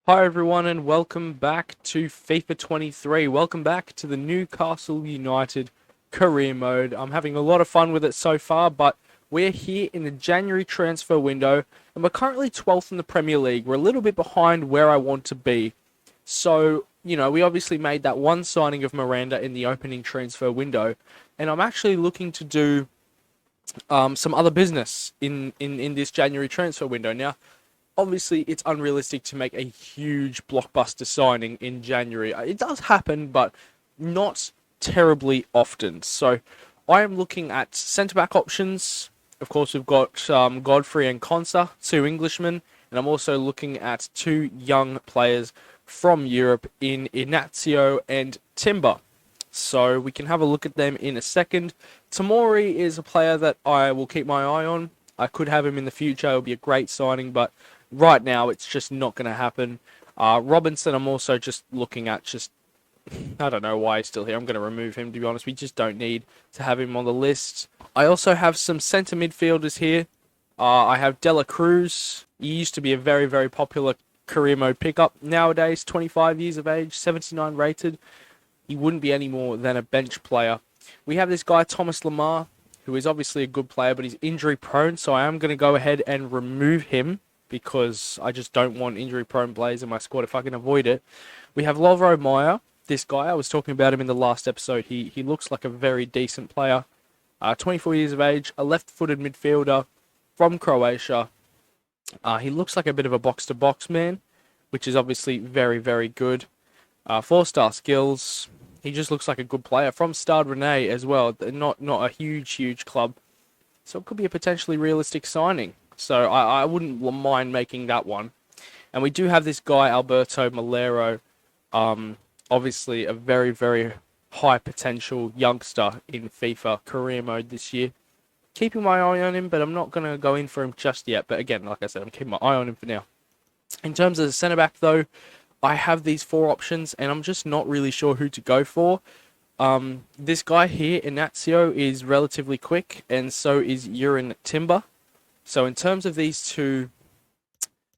Hi everyone and welcome back to FIFA 23. Welcome back to the Newcastle United career mode. I'm having a lot of fun with it so far, but we're here in the January transfer window and we're currently 12th in the Premier League. We're a little bit behind where I want to be. So, we obviously made that one signing of Miranda in the opening transfer window, and I'm actually looking to do some other business in this January transfer window. Now, obviously, it's unrealistic to make a huge blockbuster signing in January. It does happen, but not terribly often. So I am looking at centre-back options. Of course, we've got Godfrey and Konsa, two Englishmen, and I'm also looking at two young players from Europe in Inacio and Timber. So we can have a look at them in a second. Tamori is a player that I will keep my eye on. I could have him in the future. It'll be a great signing, but right now it's just not going to happen. Robinson, I'm also just looking at I don't know why he's still here. I'm going to remove him, to be honest. We just don't need to have him on the list. I also have some centre midfielders here. I have Dela Cruz. He used to be a very, very popular career mode pickup. Nowadays, 25 years of age, 79 rated. He wouldn't be any more than a bench player. We have this guy, Thomas Lamar, who is obviously a good player, but he's injury prone, so I am going to go ahead and remove him because I just don't want injury prone players in my squad if I can avoid it. We have Lovro Meyer, this guy. I was talking about him in the last episode. He looks like a very decent player. 24 years of age, a left-footed midfielder from Croatia. He looks like a bit of a box-to-box man, which is obviously very, very good. 4-star skills. He just looks like a good player from Stade Rennais as well. Not a huge club. So it could be a potentially realistic signing. So I wouldn't mind making that one. And we do have this guy, Alberto Malero. Obviously a very, very high potential youngster in FIFA career mode this year. Keeping my eye on him, but I'm not going to go in for him just yet. But again, like I said, I'm keeping my eye on him for now. In terms of the centre-back, though, I have these four options, and I'm just not really sure who to go for. This guy here, Inacio, is relatively quick, and so is Urin Timber. So in terms of these two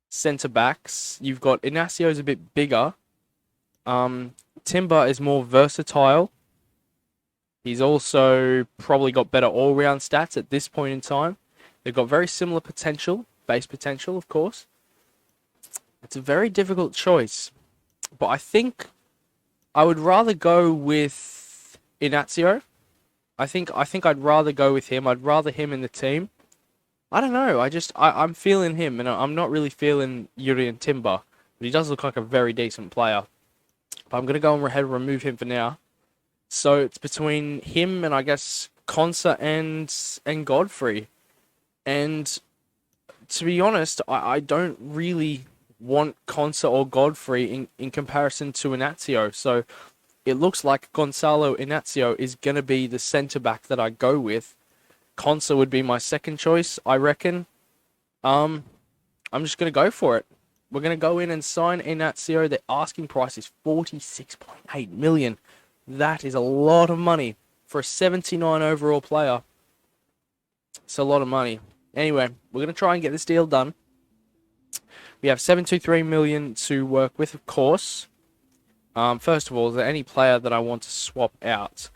centre-backs, you've got Inacio's a bit bigger. Timber is more versatile. He's also probably got better all-round stats at this point in time. They've got very similar potential, base potential, of course. It's a very difficult choice, but I think I would rather go with Inacio. I think I'd rather go with him. I'd rather him in the team. I don't know. I'm feeling him, and I'm not really feeling Yuri and Timber, but he does look like a very decent player. But I'm gonna go ahead and remove him for now. So it's between him and I guess Konsa and Godfrey. And to be honest, I don't really want Konsa or Godfrey in comparison to Inacio. So it looks like Gonzalo Inacio is going to be the centre-back that I go with. Konsa would be my second choice, I reckon. I'm just going to go for it. We're going to go in and sign Inacio. The asking price is 46.8 million. That is a lot of money for a 79 overall player. It's a lot of money. Anyway, we're going to try and get this deal done. We have 723 million to work with, of course. First of all, is there any player that I want to swap out?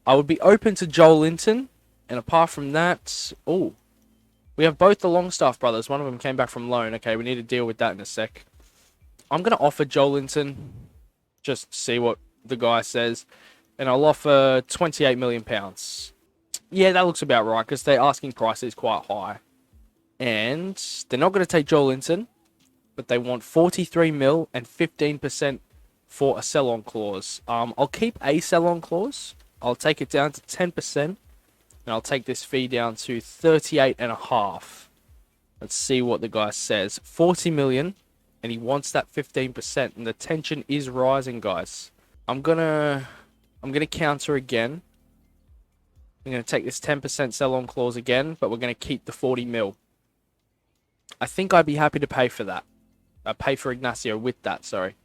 I would be open to Joel Linton. And apart from that, we have both the Longstaff brothers. One of them came back from loan. Okay, we need to deal with that in a sec. I'm going to offer Joel Linton, just to see what the guy says. And I'll offer £28 million. Yeah, that looks about right, because their asking price is quite high. And they're not going to take Joel Linton, but they want 43 mil and 15% for a sell-on clause. I'll keep a sell-on clause. I'll take it down to 10%, and I'll take this fee down to 38.5. Let's see what the guy says. 40 million, and he wants that 15%, and the tension is rising, guys. I'm gonna counter again. I'm gonna take this 10% sell-on clause again, but we're gonna keep the 40 mil. I think I'd be happy to pay for that. Pay for Ignacio with that, sorry.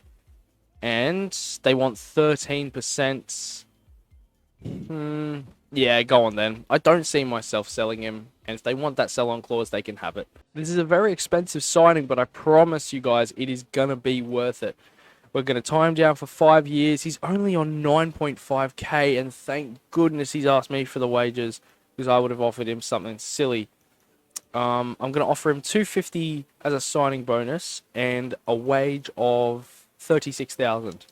And they want 13%. Yeah, go on then. I don't see myself selling him, and if they want that sell-on clause, they can have it. This is a very expensive signing, but I promise you guys, it is going to be worth it. We're going to tie him down for 5 years. He's only on 9.5k, and thank goodness he's asked me for the wages, because I would have offered him something silly. I'm going to offer him 250 as a signing bonus and a wage of 36,000.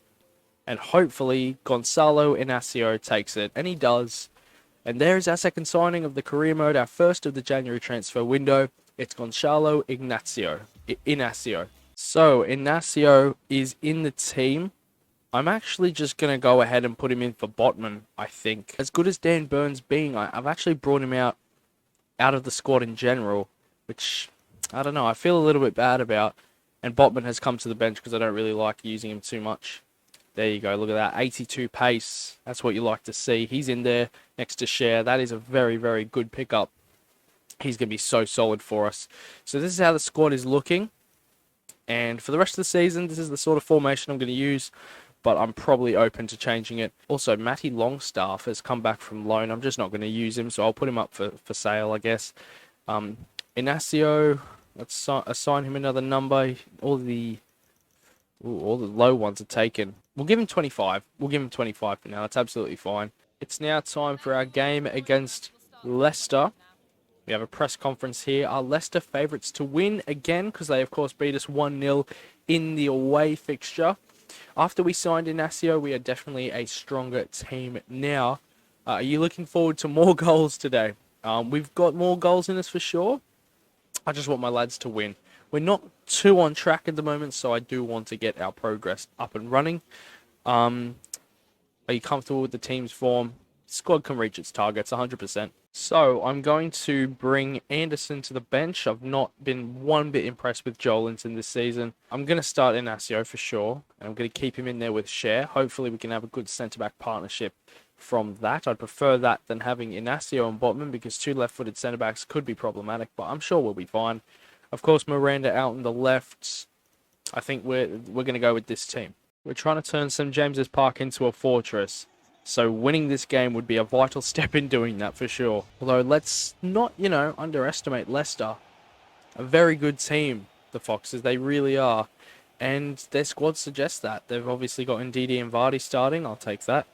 And hopefully Gonzalo Inacio takes it, and he does. And there's our second signing of the career mode, our first of the January transfer window. It's Gonzalo Inacio. So Inacio is in the team. I'm actually just going to go ahead and put him in for Botman, I think. As good as Dan Burns being, I've actually brought him out of the squad in general, which, I don't know, I feel a little bit bad about. And Botman has come to the bench because I don't really like using him too much. There you go, look at that, 82 pace. That's what you like to see. He's in there next to Cher. That is a very, very good pickup. He's going to be so solid for us. So this is how the squad is looking. And for the rest of the season, this is the sort of formation I'm going to use, but I'm probably open to changing it. Also, Matty Longstaff has come back from loan. I'm just not going to use him, so I'll put him up for sale, I guess. Inacio, let's assign him another number. All the low ones are taken. We'll give him 25. We'll give him 25 for now. That's absolutely fine. It's now time for our game against Leicester. We have a press conference here. Are Leicester favourites to win again? Because they, of course, beat us 1-0 in the away fixture. After we signed Inacio, we are definitely a stronger team now. Are you looking forward to more goals today? We've got more goals in us for sure. I just want my lads to win. We're not too on track at the moment, so I do want to get our progress up and running. Are you comfortable with the team's form? Squad can reach its targets 100%. So I'm going to bring Anderson to the bench. I've not been one bit impressed with Jolinton this season. I'm going to start Inacio for sure, and I'm going to keep him in there with Cher. Hopefully we can have a good centre-back partnership from that. I'd prefer that than having Inacio and Botman, because two left-footed centre-backs could be problematic, but I'm sure we'll be fine. Of course, Miranda out on the left. I think we're going to go with this team. We're trying to turn St. James's Park into a fortress. So winning this game would be a vital step in doing that for sure. Although let's not, underestimate Leicester. A very good team, the Foxes. They really are. And their squad suggests that. They've obviously got Ndidi and Vardy starting. I'll take that.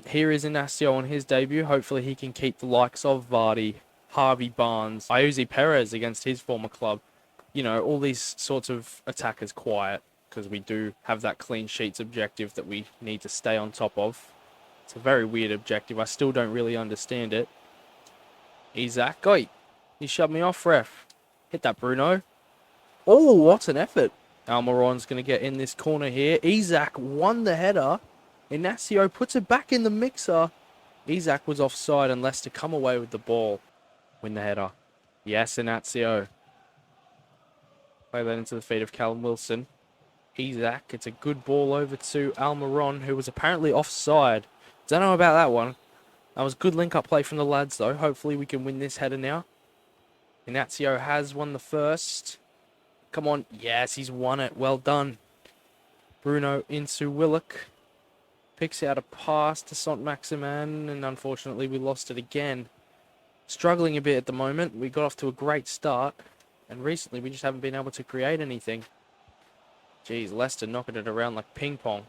Here is Inacio on his debut. Hopefully he can keep the likes of Vardy, Harvey Barnes, Iuzi Perez against his former club. All these sorts of attackers quiet, because we do have that clean sheets objective that we need to stay on top of. It's a very weird objective. I still don't really understand it. Isaac. Oi, you shoved me off, ref. Hit that, Bruno. Oh, what an effort. Almiron's going to get in this corner here. Isaac won the header. Inacio puts it back in the mixer. Isaac was offside and Leicester come away with the ball. Win the header. Yes, Inacio. Play that into the feet of Callum Wilson. Isaac, it's a good ball over to Almiron, who was apparently offside. Don't know about that one. That was good link-up play from the lads, though. Hopefully we can win this header now. Inacio has won the first. Come on. Yes, he's won it. Well done. Bruno into Willock. Picks out a pass to Saint-Maximin, and unfortunately we lost it again. Struggling a bit at the moment. We got off to a great start, and recently we just haven't been able to create anything. Jeez, Leicester knocking it around like ping pong.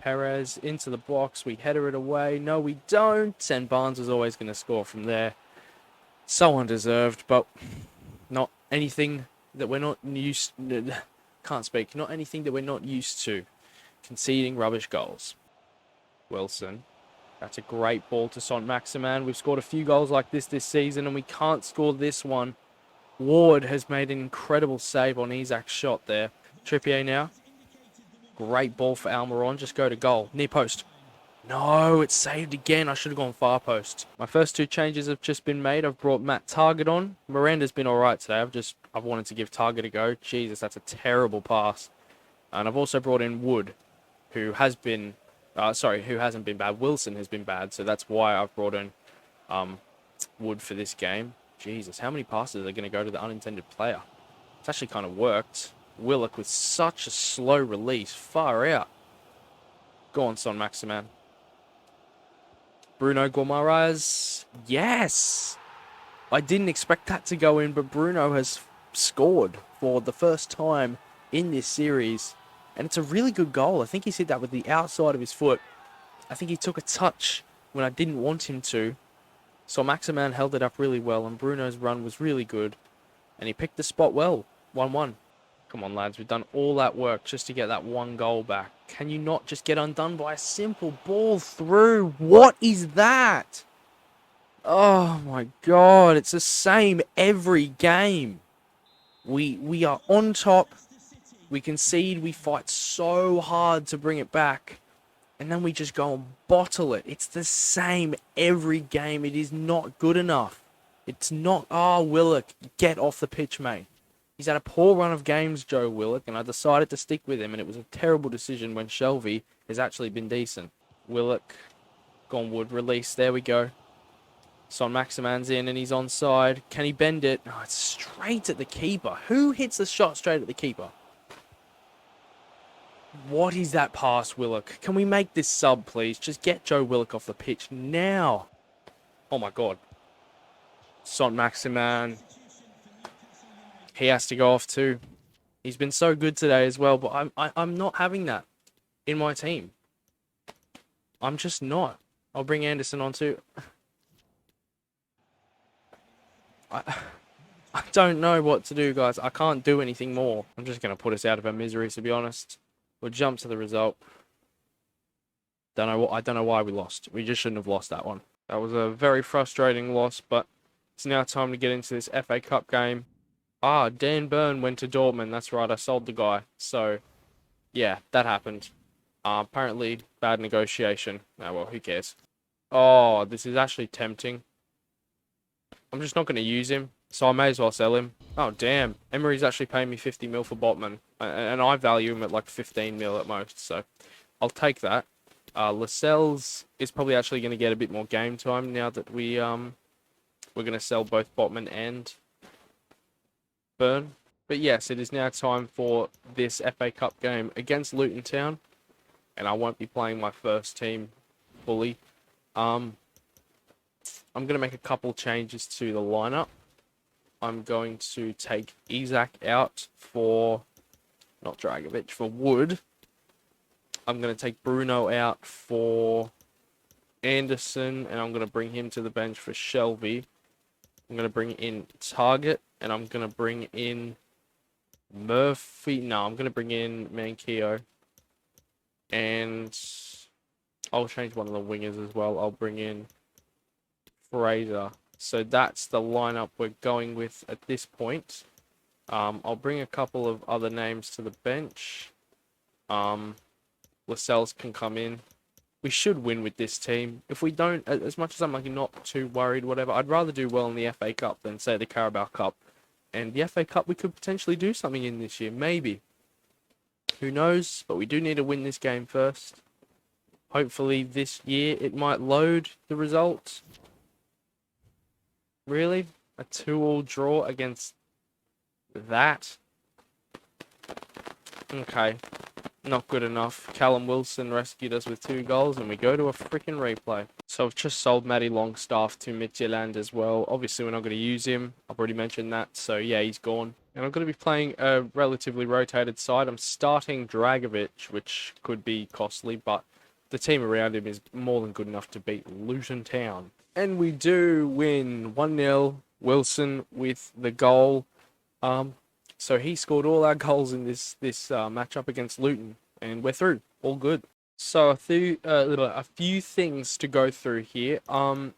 Perez into the box. We header it away. No, we don't. And Barnes is always going to score from there. So undeserved, but not anything that we're not used... Can't speak. Not anything that we're not used to. Conceding rubbish goals. Wilson. That's a great ball to Saint-Maximin. We've scored a few goals like this season, and we can't score this one. Ward has made an incredible save on Isaac's shot there. Trippier now. Great ball for Almiron. Just go to goal. Near post. No, it's saved again. I should have gone far post. My first two changes have just been made. I've brought Matt Target on. Miranda's been alright today. I've wanted to give Target a go. Jesus, that's a terrible pass. And I've also brought in Wood, who has been... who hasn't been bad. Wilson has been bad, so that's why I've brought in Wood for this game. Jesus, how many passes are going to go to the unintended player? It's actually kind of worked. Willock with such a slow release. Far out. Go on, Saint-Maximin. Bruno Guimaraes. Yes! I didn't expect that to go in, but Bruno has scored for the first time in this series. And it's a really good goal. I think he's hit that with the outside of his foot. I think he took a touch when I didn't want him to. So Maximan held it up really well, and Bruno's run was really good. And he picked the spot well. 1-1. Come on, lads. We've done all that work just to get that one goal back. Can you not just get undone by a simple ball through? What is that? Oh, my God. It's the same every game. We are on top. We concede. We fight so hard to bring it back. And then we just go and bottle it. It's the same every game. It is not good enough. It's not... Oh, Willock, get off the pitch, mate. He's had a poor run of games, Joe Willock, and I decided to stick with him, and it was a terrible decision when Shelvey has actually been decent. Willock, Gonwood, release. There we go. Son Maximan's in, and he's onside. Can he bend it? Oh, it's straight at the keeper. Who hits the shot straight at the keeper? What is that pass, Willock? Can we make this sub, please? Just get Joe Willock off the pitch now. Oh, my God. Son Maximan. He has to go off too. He's been so good today as well, but I'm not having that in my team. I'm just not. I'll bring Anderson on too. I don't know what to do, guys. I can't do anything more. I'm just going to put us out of our misery, to be honest. We'll jump to the result. I don't know why we lost. We just shouldn't have lost that one. That was a very frustrating loss, but it's now time to get into this FA Cup game. Ah, Dan Burn went to Dortmund. That's right, I sold the guy. So, yeah, that happened. Apparently, bad negotiation. Oh, well, who cares? Oh, this is actually tempting. I'm just not going to use him, so I may as well sell him. Oh, damn. Emery's actually paying me 50 mil for Botman, and I value him at like 15 mil at most, so I'll take that. Lascelles is probably actually going to get a bit more game time now that we're going to sell both Botman and Burn. But yes, it is now time for this FA Cup game against Luton Town, and I won't be playing my first team fully. I'm going to make a couple changes to the lineup. I'm going to take Isak out for, not Dragovic, for Wood. I'm going to take Bruno out for Anderson, and I'm going to bring him to the bench for Shelvey. I'm going to bring in Target, and I'm going to bring in Murphy. No, I'm going to bring in Manquillo. And I'll change one of the wingers as well. I'll bring in Fraser. So that's the lineup we're going with at this point. I'll bring a couple of other names to the bench. Lascelles can come in. We should win with this team. If we don't, as much as I'm like not too worried, whatever, I'd rather do well in the FA Cup than, say, the Carabao Cup. And the FA Cup, we could potentially do something in this year. Maybe. Who knows? But we do need to win this game first. Hopefully this year it might load the results. Really? A 2-2 draw against that? Okay. Not good enough. Callum Wilson rescued us with 2 goals, and we go to a freaking replay. So I've just sold Matty Longstaff to Midtjylland as well. Obviously, we're not going to use him. I've already mentioned that. So yeah, he's gone. And I'm going to be playing a relatively rotated side. I'm starting Dragovic, which could be costly, but the team around him is more than good enough to beat Luton Town. And we do win 1-0. Wilson with the goal. So he scored all our goals in this matchup against Luton, and we're through. All good. So a few things to go through here.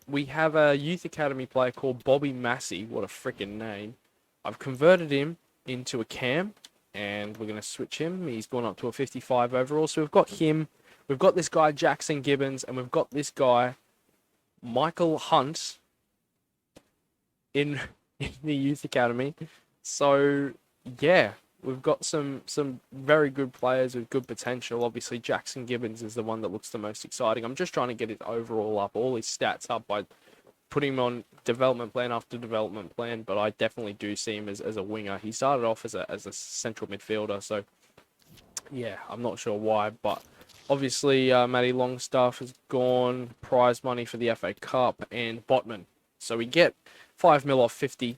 We have a youth academy player called Bobby Massey. What a freaking name! I've converted him into a cam, and we're going to switch him. He's gone up to a 55 overall. So we've got him. We've got this guy Jackson Gibbons, and we've got this guy Michael Hunt in the youth academy. So yeah, we've got some very good players with good potential. Obviously, Jackson Gibbons is the one that looks the most exciting. I'm just trying to get his overall up, all his stats up by putting him on development plan after development plan. But I definitely do see him as a winger. He started off as a central midfielder, so yeah, I'm not sure why, but Obviously, Matty Longstaff has gone, prize money for the FA Cup, and Botman. So we get 5 mil off 50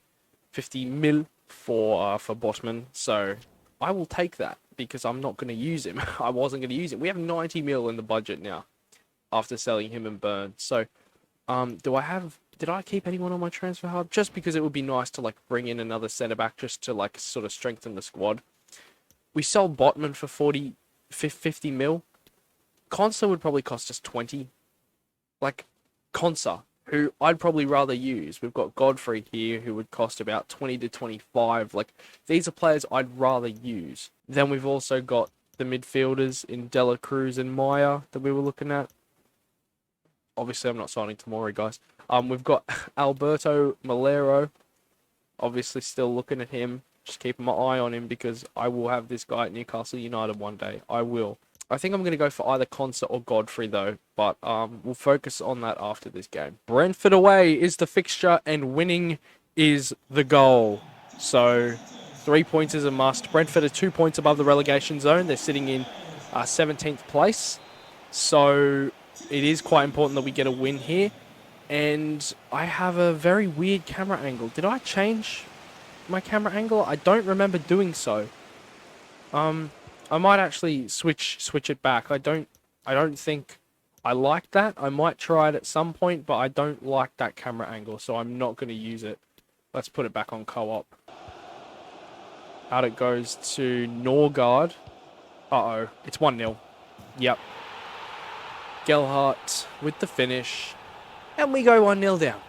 mil for Botman. So I will take that because I'm not going to use him. I wasn't going to use him. We have 90 mil in the budget now after selling him and Burn. So did I keep anyone on my transfer hub? Just because it would be nice to like bring in another centre back just to like sort of strengthen the squad. We sold Botman for 50 mil. Consa would probably cost us 20. Like, Consa, who I'd probably rather use. We've got Godfrey here, who would cost about 20 to 25. Like, these are players I'd rather use. Then we've also got the midfielders in Dela Cruz and Maya that we were looking at. Obviously, I'm not signing Tamori, guys. We've got Alberto Malero. Obviously, still looking at him. Just keeping my eye on him because I will have this guy at Newcastle United one day. I will. I think I'm going to go for either Consa or Godfrey, though. But we'll focus on that after this game. Brentford away is the fixture, and winning is the goal. So, 3 points is a must. Brentford are 2 points above the relegation zone. They're sitting in 17th place. So, it is quite important that we get a win here. And I have a very weird camera angle. Did I change my camera angle? I don't remember doing so. I might actually switch it back. I don't think I like that. I might try it at some point, but I don't like that camera angle, so I'm not going to use it. Let's put it back on co-op. Out it goes to Norgard. Uh-oh. It's 1-0. Yep. Gelhardt with the finish. And we go 1-0 down.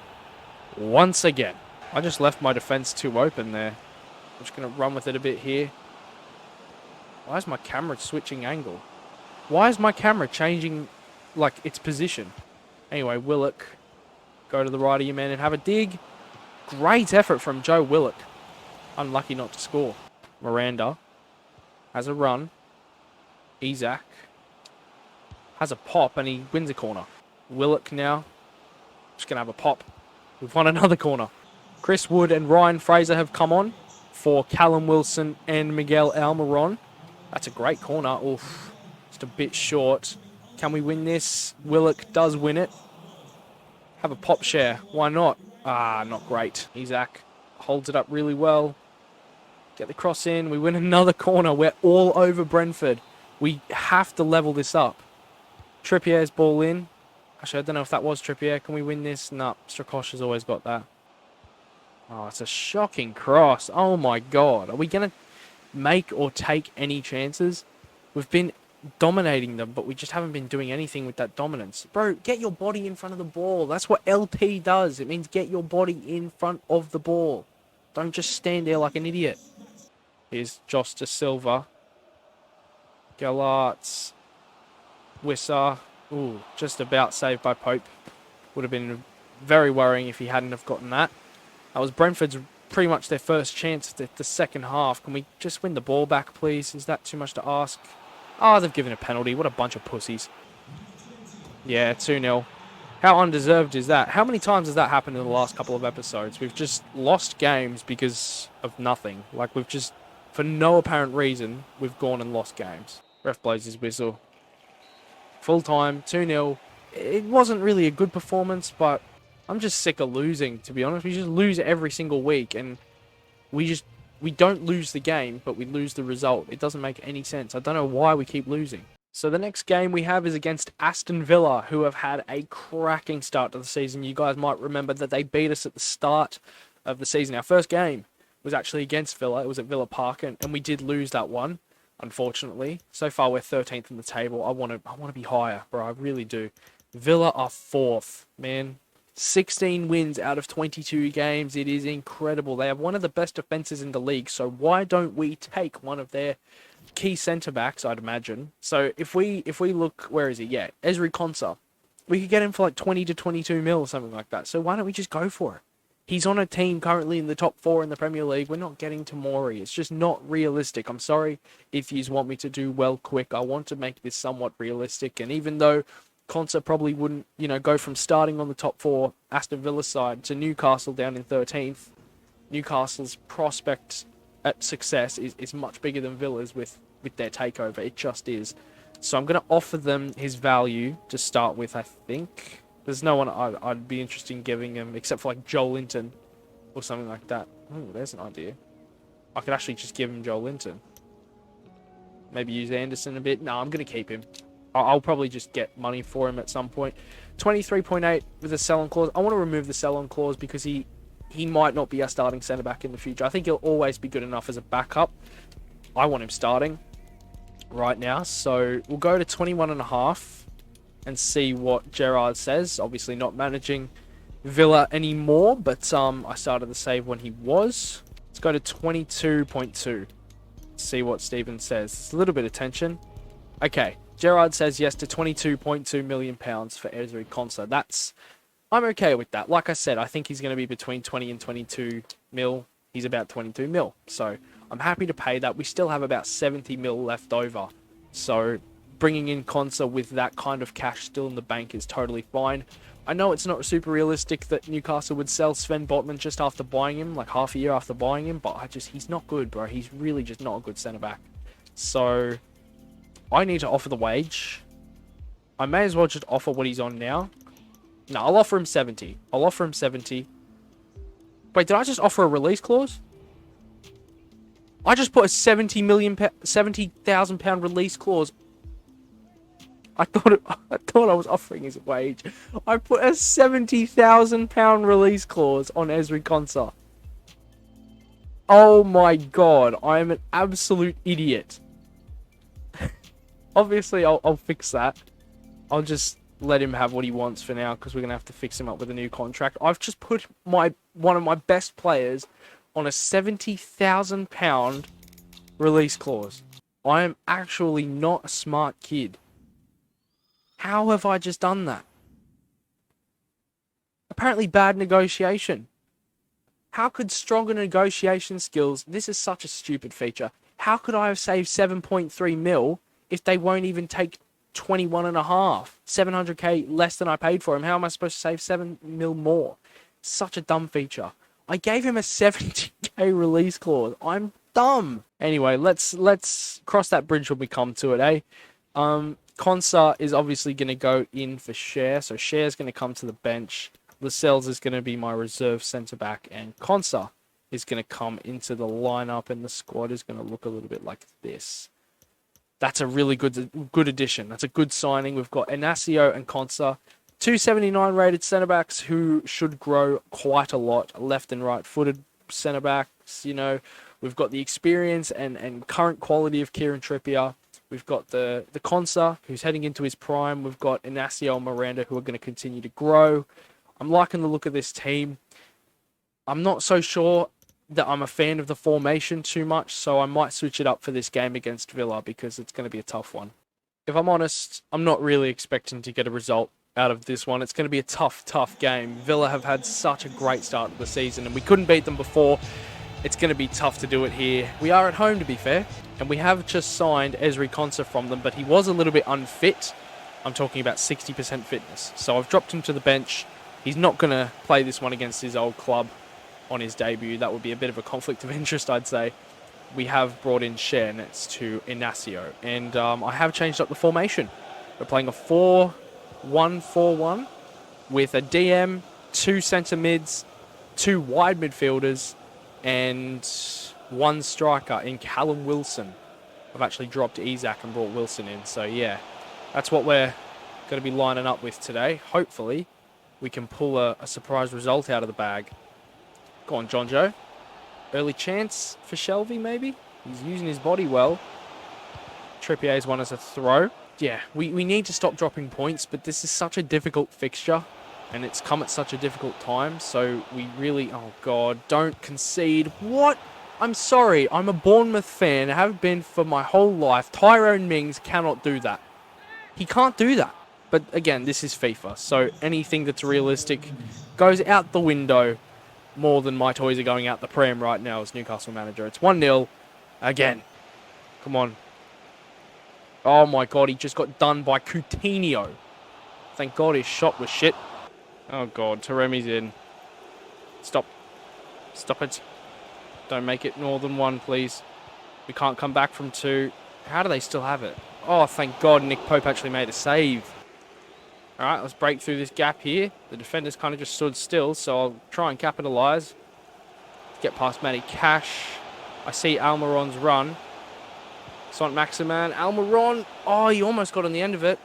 Once again. I just left my defense too open there. I'm just going to run with it a bit here. Why is my camera switching angle? Why is my camera changing, like, its position? Anyway, Willock. Go to the right of your man and have a dig. Great effort from Joe Willock. Unlucky not to score. Miranda has a run. Isaac has a pop and he wins a corner. Willock now. Just going to have a pop. We've won another corner. Chris Wood and Ryan Fraser have come on for Callum Wilson and Miguel Almiron. That's a great corner. Oof, just a bit short. Can we win this? Willock does win it. Have a pop share. Why not? Ah, not great. Isaac holds it up really well. Get the cross in. We win another corner. We're all over Brentford. We have to level this up. Trippier's ball in. Actually, I don't know if that was Trippier. Can we win this? No, Strakosch has always got that. Oh, it's a shocking cross. Oh my god. Are we going to make or take any chances? We've been dominating them, but we just haven't been doing anything with that dominance. Bro, get your body in front of the ball. That's what LT does. It means get your body in front of the ball. Don't just stand there like an idiot. Here's Josh De Silva. Gallarts. Wissa. Ooh, just about saved by Pope. Would have been very worrying if he hadn't have gotten that. That was Brentford's pretty much their first chance at the second half. Can we just win the ball back, please? Is that too much to ask? Oh, they've given a penalty. What a bunch of pussies. Yeah, 2-0. How undeserved is that? How many times has that happened in the last couple of episodes? We've just lost games because of nothing. Like, we've just, for no apparent reason, we've gone and lost games. Ref blows his whistle. Full time, 2-0. It wasn't really a good performance, but I'm just sick of losing, to be honest. We just lose every single week, and we don't lose the game, but we lose the result. It doesn't make any sense. I don't know why we keep losing. So the next game we have is against Aston Villa, who have had a cracking start to the season. You guys might remember that they beat us at the start of the season. Our first game was actually against Villa. It was at Villa Park, and we did lose that one, unfortunately. So far, we're 13th in the table. I want to be higher, bro. I really do. Villa are 4th, man. 16 wins out of 22 games. It is incredible. They have one of the best defenses in the league, so why don't we take one of their key centre-backs, I'd imagine. So if we look, where is he? Yeah, Ezri Konsa. We could get him for like 20 to 22 mil or something like that. So why don't we just go for it? He's on a team currently in the top 4 in the Premier League. We're not getting Tomori. It's just not realistic. I'm sorry if you want me to do well quick. I want to make this somewhat realistic. And even though Konsa probably wouldn't, go from starting on the top 4 Aston Villa side to Newcastle down in 13th, Newcastle's prospect at success is much bigger than Villa's with their takeover. It just is. So I'm going to offer them his value to start with, I think. There's no one I'd be interested in giving him, except for like Joel Linton or something like that. Oh, there's an idea. I could actually just give him Joel Linton. Maybe use Anderson a bit. No, I'm going to keep him. I'll probably just get money for him at some point. 23.8 with a sell-on clause. I want to remove the sell-on clause because he might not be our starting centre-back in the future. I think he'll always be good enough as a backup. I want him starting right now. So we'll go to 21.5 and see what Gerrard says. Obviously not managing Villa anymore, but I started the save when he was. Let's go to 22.2. See what Stephen says. It's a little bit of tension. Okay, Gerrard says yes to £22.2 million for Ezri Konsa. I'm okay with that. Like I said, I think he's going to be between 20 and 22 mil. He's about 22 mil. So I'm happy to pay that. We still have about 70 mil left over. So bringing in Konsa with that kind of cash still in the bank is totally fine. I know it's not super realistic that Newcastle would sell Sven Botman just after buying him, like half a year after buying him, but he's not good, bro. He's really just not a good centre-back. So I need to offer the wage. I may as well just offer what he's on now. No, I'll offer him 70. I'll offer him 70. Wait, did I just offer a release clause? I just put a £70,000 release clause. I thought I was offering his wage. I put a £70,000 release clause on Ezri Konsa. Oh my god, I am an absolute idiot. Obviously, I'll fix that. I'll just let him have what he wants for now because we're gonna have to fix him up with a new contract. I've just put one of my best players on a £70,000 release clause. I am actually not a smart kid. How have I just done that? Apparently bad negotiation. How could stronger negotiation skills... This is such a stupid feature. How could I have saved 7.3 mil if they won't even take 21.5? 700k less than I paid for him. How am I supposed to save 7 mil more? Such a dumb feature. I gave him a 70k release clause. I'm dumb. Anyway, let's cross that bridge when we come to it, eh? Konsa is obviously going to go in for Cher. So Cher's going to come to the bench. Lascelles is going to be my reserve centre-back. And Konsa is going to come into the lineup. And the squad is going to look a little bit like this. That's a really good addition. That's a good signing. We've got Inacio and Konsa. 279 rated centre-backs who should grow quite a lot. Left and right-footed centre-backs, you know. We've got the experience and current quality of Kieran Trippier. We've got the Konsa, who's heading into his prime. We've got Inacio and Miranda, who are going to continue to grow. I'm liking the look of this team. I'm not so sure that I'm a fan of the formation too much, so I might switch it up for this game against Villa because it's going to be a tough one. If I'm honest, I'm not really expecting to get a result out of this one. It's going to be a tough game. Villa have had such a great start to the season, and we couldn't beat them before. It's going to be tough to do it here. We are at home, to be fair. And we have just signed Ezri Konsa from them, but he was a little bit unfit. I'm talking about 60% fitness. So I've dropped him to the bench. He's not going to play this one against his old club on his debut. That would be a bit of a conflict of interest, I'd say. We have brought in Cher next to Inacio. And I have changed up the formation. We're playing a 4-1-4-1 with a DM, 2 centre mids, 2 wide midfielders, and 1 striker in Callum Wilson. I've actually dropped Isaac and brought Wilson in. So, yeah, that's what we're going to be lining up with today. Hopefully, we can pull a surprise result out of the bag. Go on, John Joe. Early chance for Shelvey, maybe? He's using his body well. Trippier's one as a throw. Yeah, we need to stop dropping points, but this is such a difficult fixture. And it's come at such a difficult time. So we really... Oh, God. Don't concede. What? I'm sorry. I'm a Bournemouth fan. I have been for my whole life. Tyrone Mings cannot do that. He can't do that. But again, this is FIFA. So anything that's realistic goes out the window more than my toys are going out the pram right now as Newcastle manager. It's 1-0. Again. Come on. Oh, my God. He just got done by Coutinho. Thank God his shot was shit. Oh, God. Taremi's in. Stop. Stop it. Don't make it more than 1, please. We can't come back from 2. How do they still have it? Oh, thank God Nick Pope actually made a save. All right, let's break through this gap here. The defender's kind of just stood still, so I'll try and capitalise. Get past Matty Cash. I see Almiron's run. Sant Maximan. Almiron. Oh, he almost got on the end of it.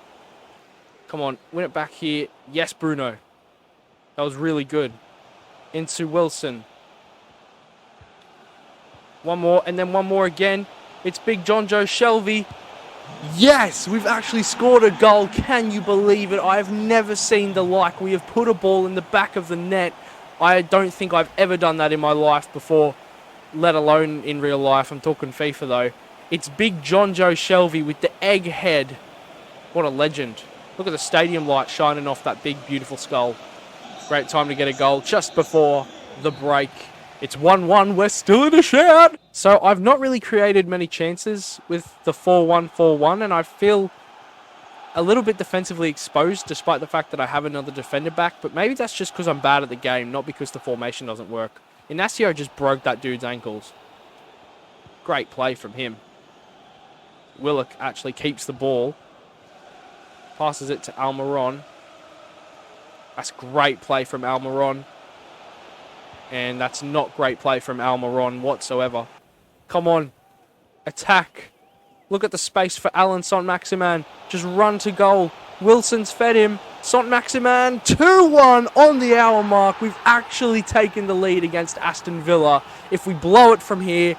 Come on, win it back here. Yes, Bruno. That was really good. Into Wilson. One more, and then one more again. It's Big John Joe Shelvey. Yes, we've actually scored a goal. Can you believe it? I have never seen the like. We have put a ball in the back of the net. I don't think I've ever done that in my life before, let alone in real life. I'm talking FIFA, though. It's Big John Joe Shelvey with the egg head. What a legend. Look at the stadium light shining off that big, beautiful skull. Great time to get a goal just before the break. It's 1-1. We're still in a shout. So I've not really created many chances with the 4-1-4-1, and I feel a little bit defensively exposed despite the fact that I have another defender back, but maybe that's just because I'm bad at the game, not because the formation doesn't work. Inacio just broke that dude's ankles. Great play from him. Willock actually keeps the ball. Passes it to Almiron. That's great play from Almiron. And that's not great play from Almiron whatsoever. Come on. Attack. Look at the space for Alan Sant Maximan. Just run to goal. Wilson's fed him. Sant Maximan 2-1 on the hour mark. We've actually taken the lead against Aston Villa. If we blow it from here,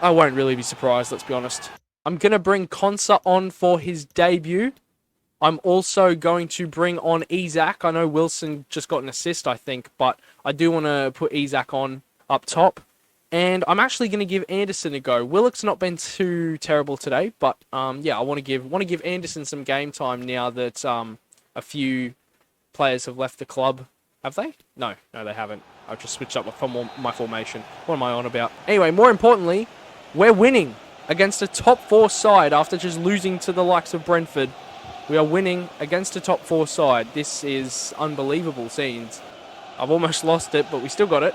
I won't really be surprised, let's be honest. I'm going to bring Konsa on for his debut. I'm also going to bring on Isak. I know Wilson just got an assist, I think, but I do want to put Isak on up top. And I'm actually going to give Anderson a go. Willock's not been too terrible today, but yeah, I want to give Anderson some game time now that a few players have left the club. Have they? No, they haven't. I've just switched up my formation. What am I on about? Anyway, more importantly, we're winning against a top 4 side after just losing to the likes of Brentford. We are winning against a top 4 side. This is unbelievable scenes. I've almost lost it, but we still got it.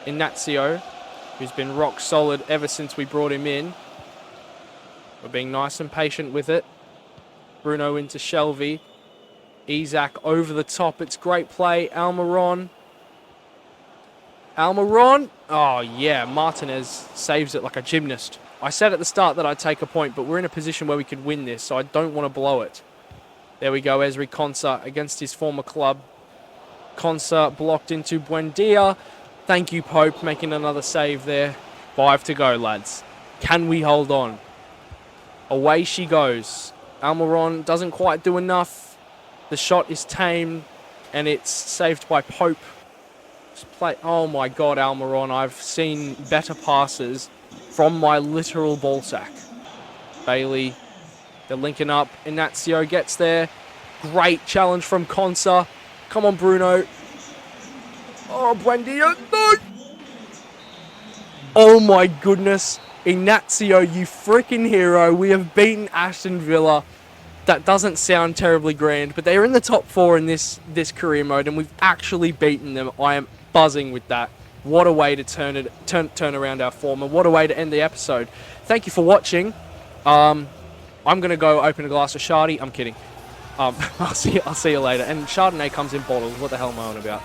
Inacio, who's been rock solid ever since we brought him in. We're being nice and patient with it. Bruno into Shelvey. Isak over the top. It's great play. Almiron. Oh, yeah. Martinez saves it like a gymnast. I said at the start that I'd take a point, but we're in a position where we could win this, so I don't want to blow it. There we go, Ezri Konsa against his former club. Konsa blocked into Buendia. Thank you, Pope, making another save there. 5 to go, lads. Can we hold on? Away she goes. Almiron doesn't quite do enough. The shot is tamed, and it's saved by Pope. Oh my God, Almiron, I've seen better passes from my literal ball sack. Bailey, they're linking up. Inacio gets there. Great challenge from Konsa. Come on, Bruno. Oh, Buendia. No! Oh my goodness. Inacio, you freaking hero. We have beaten Aston Villa. That doesn't sound terribly grand, but they're in the top 4 in this career mode, and we've actually beaten them. I am buzzing with that. What a way to turn around our form, and what a way to end the episode. Thank you for watching. I'm going to go open a glass of Shardy. I'm kidding. I'll see you later. And Chardonnay comes in bottles. What the hell am I on about?